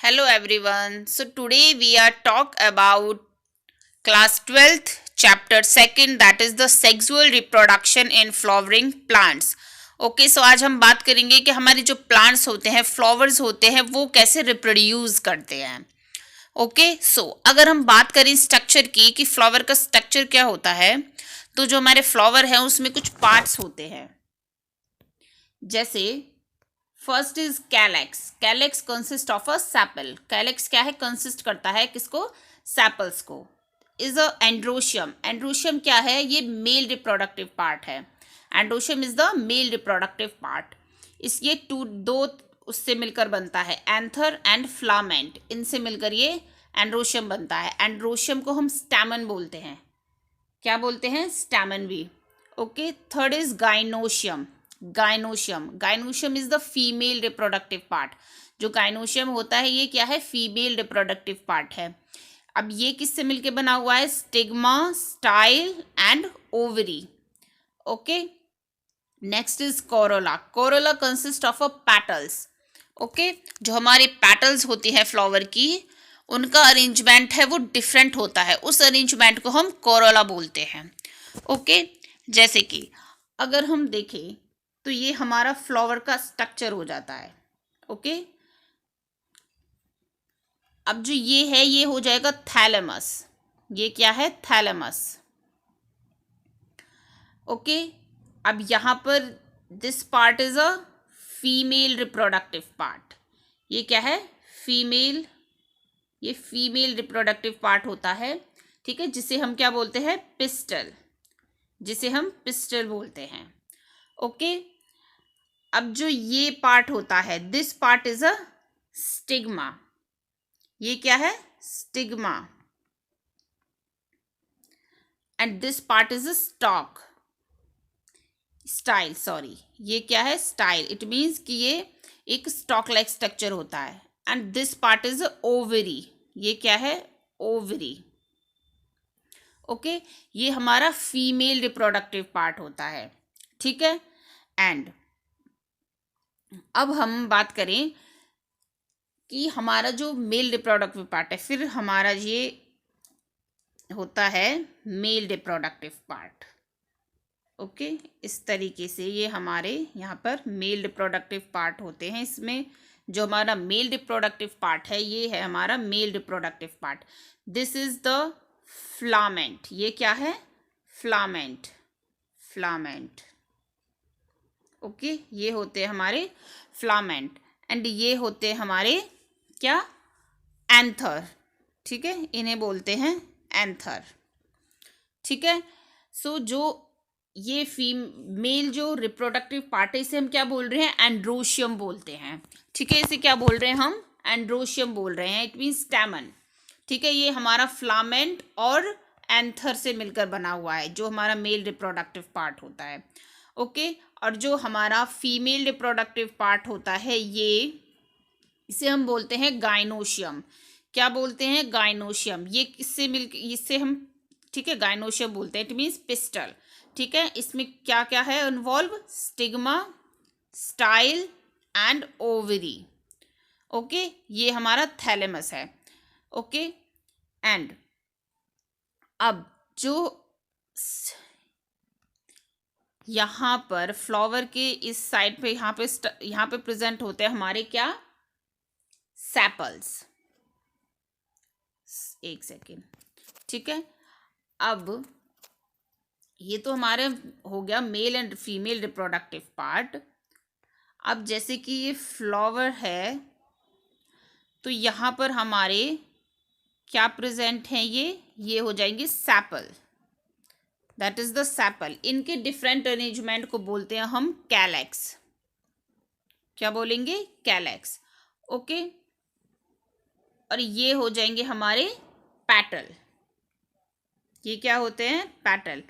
Hello everyone. So today we are talk about class 12th chapter 2nd, that is the sexual reproduction in flowering plants. Okay so आज हम बात करेंगे कि हमारे जो plants होते हैं, फ्लावर्स होते हैं, वो कैसे रिप्रोड्यूस करते हैं. ओके सो अगर हम बात करें स्ट्रक्चर की कि फ्लावर का स्ट्रक्चर क्या होता है, तो जो हमारे फ्लावर है उसमें कुछ पार्ट्स होते हैं. जैसे first is calyx. Calyx consist of a sepal. Calyx क्या है? कंसिस्ट करता है किसको? सैपल्स को. Is a androecium. एंड्रोशियम क्या है? ये मेल रिप्रोडक्टिव पार्ट है. Androecium is the male reproductive part. इस ये दो उससे मिलकर बनता है, एंथर एंड फ्लामेंट. इनसे मिलकर ये एंड्रोशियम बनता है. एंड्रोशियम को हम स्टैमन बोलते हैं. क्या बोलते हैं? स्टैमन भी. Okay. Third is gynoecium. Gynoecium is the female reproductive part. जो गाइनोशियम होता है ये क्या है? फीमेल रिप्रोडक्टिव पार्ट है. अब ये किससे मिलके बना हुआ है? Stigma, style and ovary. Okay. Next is Corolla. Corolla consist of a petals. Okay. जो हमारे पेटल्स होती है फ्लावर की, उनका अरेंजमेंट है वो डिफरेंट होता है. उस अरेंजमेंट को हम कोरोला बोलते हैं. ओके. जैसे कि अगर हम देखें तो ये हमारा फ्लावर का स्ट्रक्चर हो जाता है. ओके. अब जो ये है ये हो जाएगा थैलेमस. ये क्या है? थैलेमस. ओके. अब यहाँ पर this part is a female reproductive part. ये क्या है? फीमेल. ये फीमेल रिप्रोडक्टिव पार्ट होता है. ठीक है. जिसे हम क्या बोलते हैं? पिस्टल. जिसे हम पिस्टल बोलते हैं. ओके. अब जो ये पार्ट होता है, this part is a stigma. ये क्या है? Stigma. And this part is a stock. Style, sorry. ये क्या है? स्टाइल. इट मीन्स कि ये एक स्टॉक लाइक स्ट्रक्चर होता है. And this part is a ovary. ये क्या है? ओवरी. ओके. ये हमारा फीमेल रिप्रोडक्टिव पार्ट होता है. ठीक है. एंड अब हम बात करें कि हमारा जो मेल रिप्रोडक्टिव पार्ट है, फिर हमारा ये होता है मेल रिप्रोडक्टिव पार्ट. ओके. इस तरीके से ये हमारे यहाँ पर मेल रिप्रोडक्टिव पार्ट होते हैं. इसमें जो हमारा मेल रिप्रोडक्टिव पार्ट है ये है हमारा male reproductive part. This is the filament. ये क्या है? फ्लामेंट. फ्लामेंट. ओके. ये होते हैं हमारे फ्लामेंट. एंड ये होते हैं हमारे क्या? एंथर. ठीक है. इन्हें बोलते हैं एंथर. ठीक है. सो जो ये फीमेल जो रिप्रोडक्टिव पार्ट है इसे हम क्या बोल रहे हैं? एंड्रोशियम बोलते हैं. ठीक है. इसे क्या बोल रहे हैं हम? एंड्रोशियम बोल रहे हैं. It means stamen. ठीक है. ये हमारा फ्लामेंट और एंथर से मिलकर बना हुआ है, जो हमारा मेल रिप्रोडक्टिव पार्ट होता है. ओके. और जो हमारा फीमेल रिप्रोडक्टिव पार्ट होता है ये, इसे हम बोलते हैं गाइनोशियम. क्या बोलते हैं? गाइनोशियम. ये किससे मिल इससे हम, ठीक है, गाइनोशियम बोलते हैं. It means pistol. ठीक है. इसमें क्या क्या है involve? Stigma, style and ovary. Okay. ये हमारा थैलेमस है. ओके. एंड अब जो यहाँ पर फ्लावर के इस साइड पे यहाँ पे प्रेजेंट होते हैं हमारे क्या? सैपल्स. एक सेकेंड. ठीक है. अब ये तो हमारे हो गया mail and female reproductive part. अब जैसे कि ये फ्लावर है तो यहाँ पर हमारे क्या प्रेजेंट हैं? ये हो जाएंगे sepal. That is the sepal. इनके डिफरेंट अरेंजमेंट को बोलते हैं हम कैलेक्स. क्या बोलेंगे? कैलेक्स. ओके. और ये हो जाएंगे हमारे पैटल. ये क्या होते हैं? पैटल.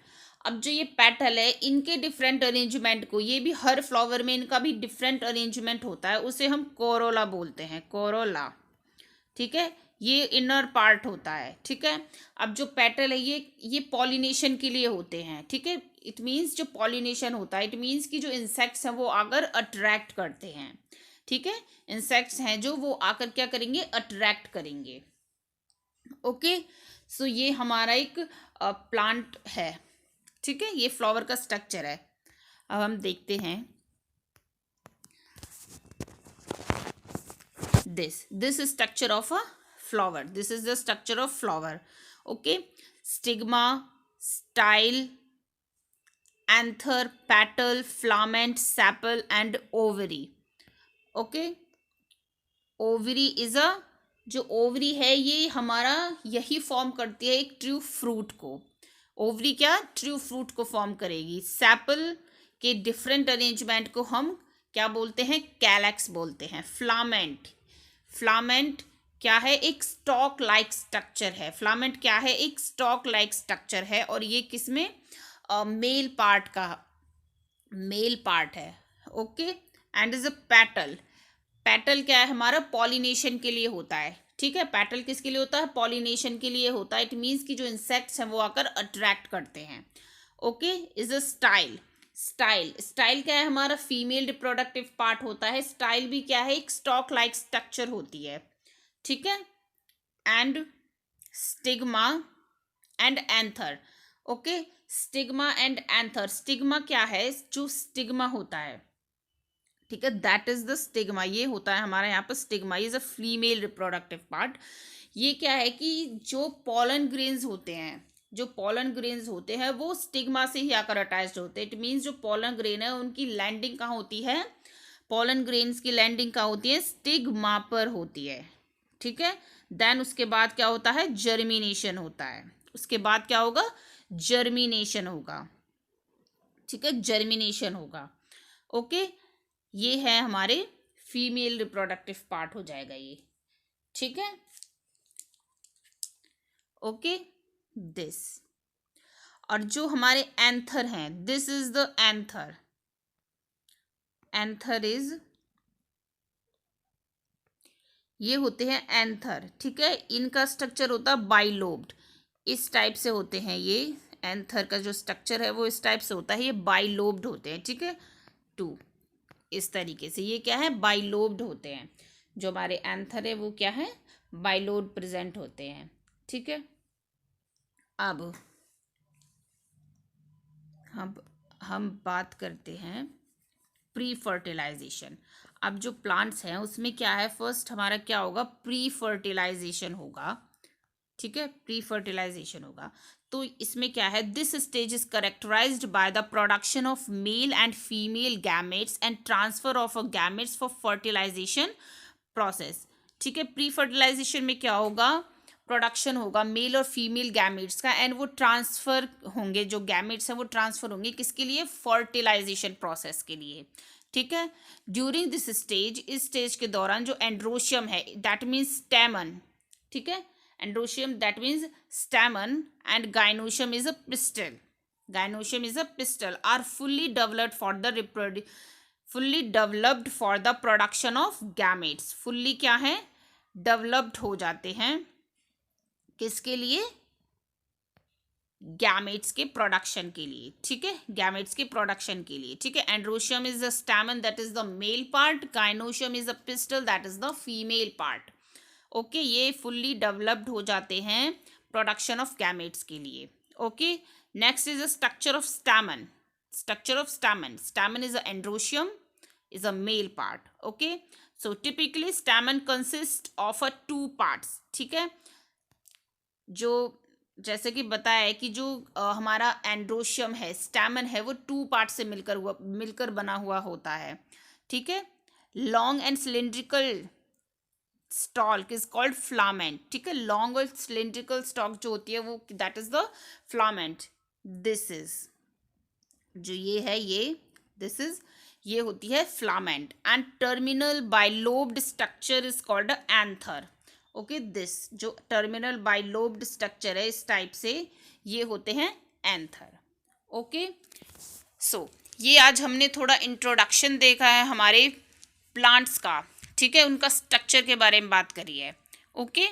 अब जो ये पैटल है इनके डिफरेंट अरेंजमेंट को, ये भी हर फ्लावर में इनका भी डिफरेंट अरेंजमेंट होता है, उसे हम कोरोला बोलते हैं. कोरोला. ठीक है. ये इनर पार्ट होता है. ठीक है. अब जो पेटल है ये पॉलिनेशन के लिए होते हैं. ठीक है. इट मीन्स जो पॉलिनेशन होता है, इट मीन्स कि जो इंसेक्ट्स हैं वो आकर अट्रैक्ट करते हैं. ठीक है, इंसेक्ट्स हैं जो वो आकर क्या करेंगे, अट्रैक्ट करेंगे। ओके, सो ये हमारा एक प्लांट है, ठीक है, ये फ्लावर का स्ट्रक्चर है। अब हम देखते हैं this is structure of a flower, this is the structure of flower. Okay, stigma, style, anther, petal, filament, sepal and ovary. Okay, ovary is a, जो ओवरी है ये हमारा यही फॉर्म करती है एक ट्रू फ्रूट को। ओवरी क्या ट्रू फ्रूट को फॉर्म करेगी। सैपल के डिफरेंट अरेंजमेंट को हम क्या बोलते हैं, कैलक्स बोलते हैं। फ्लामेंट, फ्लामेंट क्या है, एक स्टॉक लाइक स्ट्रक्चर है। फ्लामेंट क्या है, एक स्टॉक लाइक स्ट्रक्चर है और ये किसमें, मेल पार्ट का मेल पार्ट है। Okay, and is a petal, petal क्या है हमारा, पॉलिनेशन के लिए होता है। ठीक है, पेटल किसके लिए होता है, पॉलिनेशन के लिए होता है। इट मीन्स कि जो इंसेक्ट्स हैं वो आकर अट्रैक्ट करते हैं। Okay, is a style, style, style क्या है हमारा, फीमेल रिप्रोडक्टिव पार्ट होता है। स्टाइल भी क्या है, एक स्टॉक लाइक स्ट्रक्चर होती है। ठीक है, and stigma and anther. Okay, stigma and anther, stigma क्या है, जो स्टिग्मा होता है, ठीक है, दैट इज द स्टिग्मा, ये होता है हमारा यहाँ पर stigma, is a female reproductive part. ये क्या है कि जो पॉलन ग्रेन्स होते हैं, जो पॉलन ग्रेन्स होते हैं वो स्टिग्मा से ही आकर अटैच्ड होते हैं। इट मीन्स जो पॉलन ग्रेन है उनकी लैंडिंग कहाँ होती है, पॉलन ग्रेन्स की लैंडिंग कहाँ होती है, स्टिग्मा पर होती है। ठीक है, देन उसके बाद क्या होता है, जर्मिनेशन होता है। उसके बाद क्या होगा, जर्मिनेशन होगा। ठीक है, जर्मिनेशन होगा। ओके, ये है हमारे फीमेल रिप्रोडक्टिव पार्ट हो जाएगा ये। ठीक है, ओके, दिस, और जो हमारे एंथर हैं, this is the anther, anther is, ये होते हैं एंथर। ठीक है, इनका स्ट्रक्चर होता है बाइलोब्ड, इस टाइप से होते हैं ये। एंथर का जो स्ट्रक्चर है वो इस टाइप से होता है, ये बाइलोब्ड होते हैं। ठीक है, टू, इस तरीके से ये क्या है, बाइलोब्ड होते हैं। जो हमारे एंथर है वो क्या है, बाइलोब्ड प्रेजेंट होते हैं। ठीक है, अब हम बात करते हैं प्री फर्टिलाइजेशन। अब जो प्लांट्स हैं उसमें क्या है, फर्स्ट हमारा क्या होगा, प्री फर्टिलाइजेशन होगा। ठीक है, प्री फर्टिलाइजेशन होगा। तो इसमें क्या है, this stage is characterised by the production of male and female gametes and transfer of a gametes for fertilisation process. ठीक है, प्री फर्टिलाइजेशन में क्या होगा, प्रोडक्शन होगा मेल और फीमेल गैमेट्स का, एंड वो ट्रांसफर होंगे, जो गैमेट्स हैं वो ट्रांसफर होंगे किसके लिए, फर्टिलाइजेशन प्रोसेस के लिए। ठीक है, ड्यूरिंग दिस स्टेज, इस स्टेज के दौरान जो एंड्रोशियम है, दैट मीन्स स्टैमन, ठीक है, androecium that means stamen, and gynoecium is a pistil, gynoecium is a pistil are fully developed for the production of gametes. Fully क्या है, डेवलप्ड हो जाते हैं किसके लिए, गैमेट्स के प्रोडक्शन के लिए। ठीक है, गैमेट्स के प्रोडक्शन के लिए। ठीक है, androecium is the stamen that is the male part, gynoecium is the pistol that is the female part. Okay, ये फुल्ली डेवलप्ड हो जाते हैं प्रोडक्शन ऑफ गैमेट्स के लिए। Okay, next is the structure of stamen, structure of stamen, stamen is a androecium, is a male part. Okay, so typically stamen consist of a two parts. ठीक है, जो जैसे कि बताया है कि जो हमारा एंड्रोशियम है, स्टैमन है, वो टू पार्ट से मिलकर बना हुआ होता है। ठीक है, long and cylindrical stock is called filament. ठीक है, लॉन्ग और सिलिंड्रिकल स्टॉक जो होती है वो that is the filament. This is, जो ये है ये, दिस इज, ये होती है filament, and terminal bilobed structure is called anther. Okay, this जो टर्मिनल बाइलोब्ड स्ट्रक्चर है इस टाइप से, ये होते हैं एंथर। ओके, सो ये आज हमने थोड़ा इंट्रोडक्शन देखा है हमारे प्लांट्स का। ठीक है, उनका स्ट्रक्चर के बारे में बात करी है। ओके।